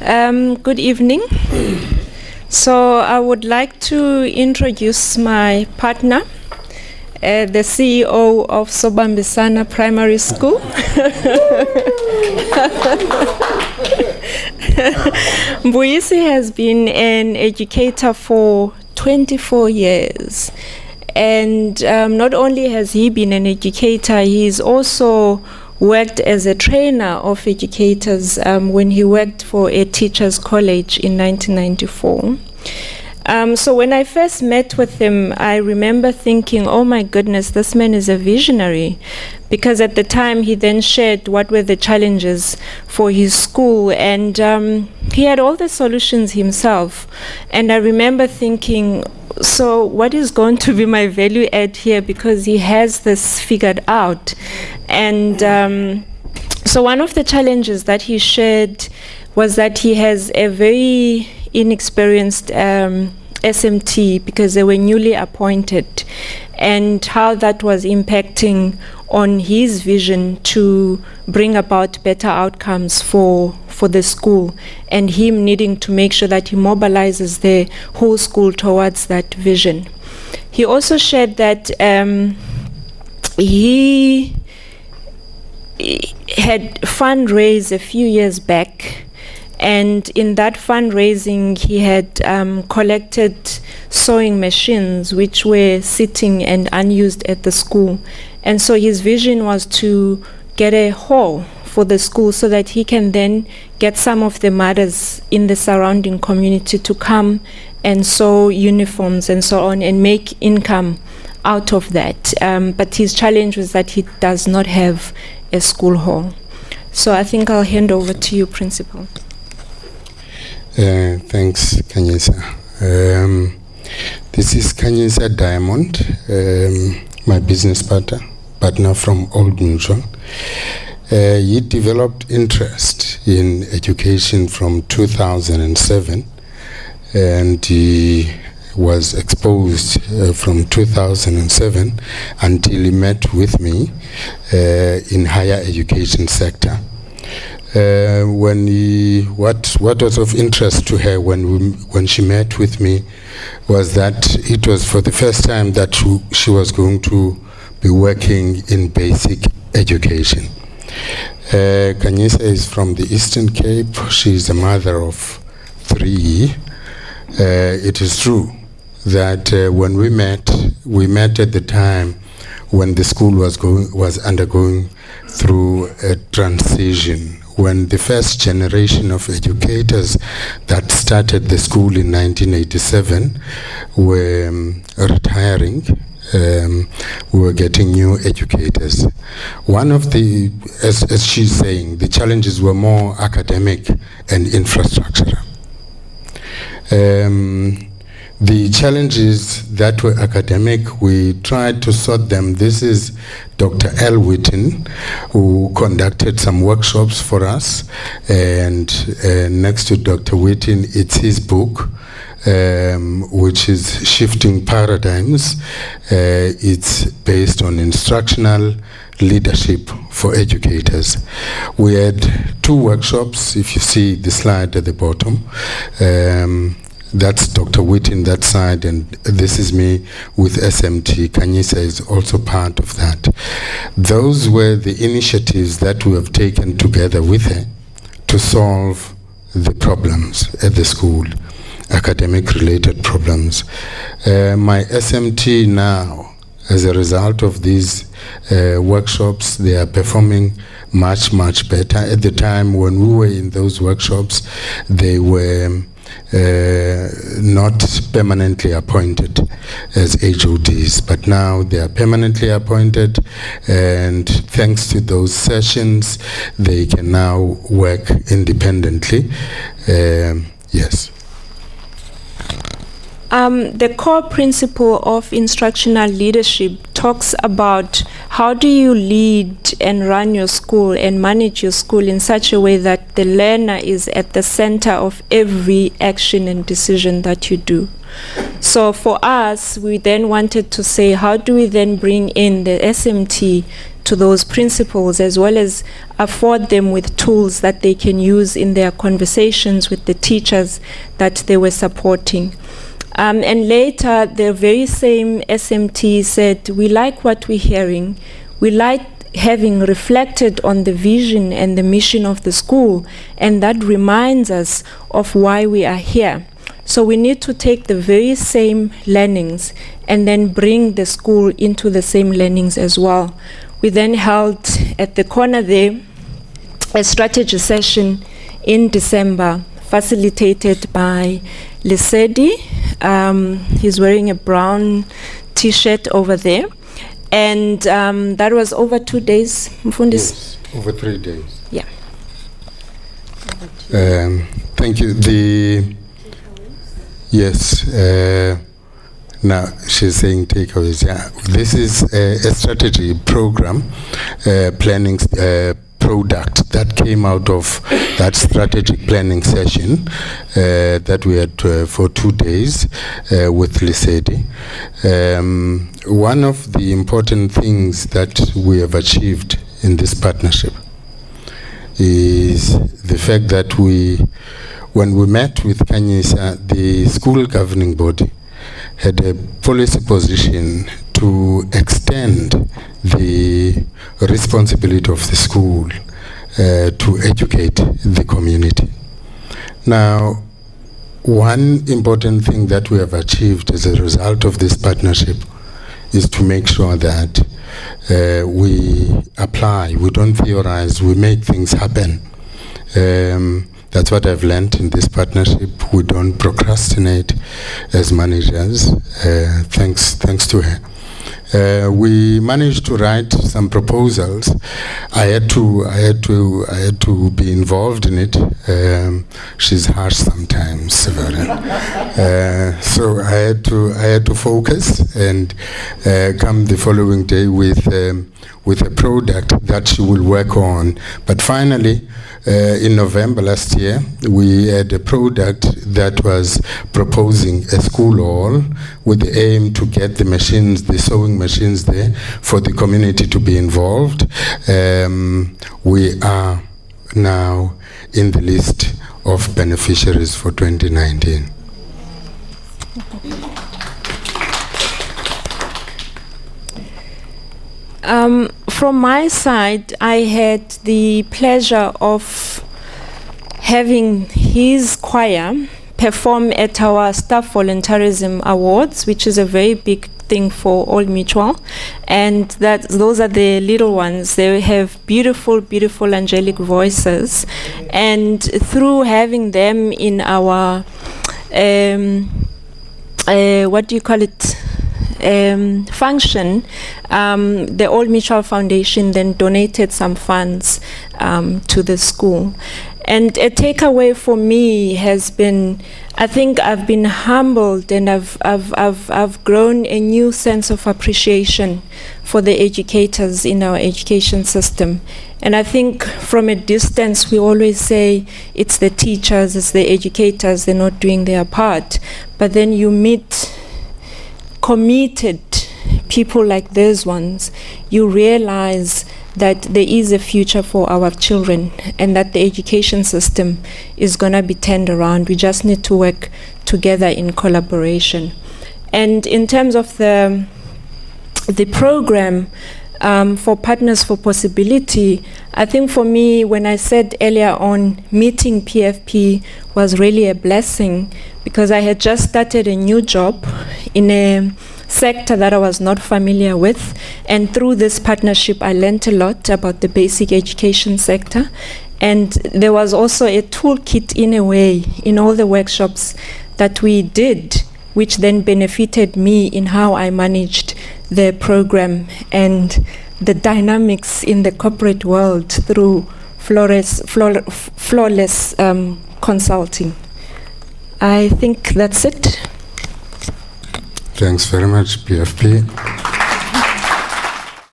Good evening. So I would like to introduce my partner, the CEO of Sobambisana Primary School. Mbuyisi has been an educator for 24 years. And not only has he been an educator, he's also worked as a trainer of educators when he worked for a teachers' college in 1994. So when I first met with him, I remember thinking, oh my goodness, this man is a visionary. Because at the time, he then shared what were the challenges for his school. And he had all the solutions himself. And I remember thinking, so what is going to be my value add here? Because he has this figured out. And so one of the challenges that he shared was that he has a very inexperienced SMT because they were newly appointed, and how that was impacting on his vision to bring about better outcomes for the school, and him needing to make sure that he mobilizes the whole school towards that vision. He also shared that he had fundraised a few years back, and in that fundraising he had collected sewing machines which were sitting and unused at the school. And so his vision was to get a hall for the school so that he can then get some of the mothers in the surrounding community to come and sew uniforms and so on and make income out of that. But his challenge was that he does not have a school hall. So I think I'll hand over to you, Principal. Thanks, Kanyisa. This is Kanyisa Diamond, my business partner from Old Mutual. He developed interest in education from 2007, and he was exposed from 2007 until he met with me in higher education sector. What was of interest to her when she met with me was that it was for the first time that she was going to be working in basic education. Kanyisa is from the Eastern Cape. She is a mother of 3. It is true that when we met at the time when the school was undergoing through a transition, when the first generation of educators that started the school in 1987 were retiring. We were getting new educators. One of the, as she's saying, the challenges were more academic and infrastructural. The challenges that were academic, we tried to sort them. This is Dr. L. Whitten, who conducted some workshops for us. And next to Dr. Whitten, it's his book, which is Shifting Paradigms. It's based on instructional leadership for educators. We had 2 workshops, if you see the slide at the bottom. That's Dr. Whitten that side, and this is me with SMT. Kanyisa is also part of that. Those were the initiatives that we have taken together with her to solve the problems at the school, academic-related problems. My SMT now, as a result of these workshops, they are performing much, much better. At the time when we were in those workshops, they were not permanently appointed as HODs, but now they are permanently appointed, and thanks to those sessions, they can now work independently. Yes. The core principle of instructional leadership talks about how do you lead and run your school and manage your school in such a way that the learner is at the center of every action and decision that you do. So for us, we then wanted to say, how do we then bring in the SMT to those principals, as well as afford them with tools that they can use in their conversations with the teachers that they were supporting. And later, the very same SMT said, we like what we're hearing. We like having reflected on the vision and the mission of the school, and that reminds us of why we are here. So we need to take the very same learnings and then bring the school into the same learnings as well. We then held at the corner there a strategy session in December, facilitated by Lesedi. He's wearing a brown t-shirt over there. And that was over 2 days, Mfundisi? Yes, over 3 days. Yeah. Thank you. Yes. Now she's saying takeaways. Yeah, this is a strategy program, planning product that came out of that strategic planning session that we had for 2 days with Lesedi. One of the important things that we have achieved in this partnership is the fact that when we met with Kanyisa, the school governing body had a policy position to extend the responsibility of the school to educate the community. Now, one important thing that we have achieved as a result of this partnership is to make sure that we apply, we don't theorize, we make things happen. That's what I've learned in this partnership. We don't procrastinate as managers, thanks to her. We managed to write some proposals. I had to be involved in it. She's harsh sometimes, Severa. So I had to focus and come the following day with a product that she will work on. But finally, in November last year, we had a product that was proposing a school hall with the aim to get the machines, the sewing machines there for the community to be involved. We are now in the list of beneficiaries for 2019. From my side, I had the pleasure of having his choir perform at our Staff Volunteerism Awards, which is a very big thing for Old Mutual. And those are the little ones. They have beautiful, beautiful angelic voices. And through having them in our, what do you call it? Function, the Old Mutual Foundation then donated some funds to the school. And a takeaway for me has been, I think I've been humbled, and I've grown a new sense of appreciation for the educators in our education system. And I think from a distance we always say it's the teachers, it's the educators, they're not doing their part. But then you meet committed people like these ones, you realize that there is a future for our children and that the education system is going to be turned around. We just need to work together in collaboration. And in terms of the program for Partners for Possibility, I think for me, when I said earlier on, meeting PFP was really a blessing, because I had just started a new job in a sector that I was not familiar with, and through this partnership I learned a lot about the basic education sector. And there was also a toolkit, in a way, in all the workshops that we did, which then benefited me in how I managed the program and the dynamics in the corporate world through flawless consulting. I think that's it. Thanks very much, PFP.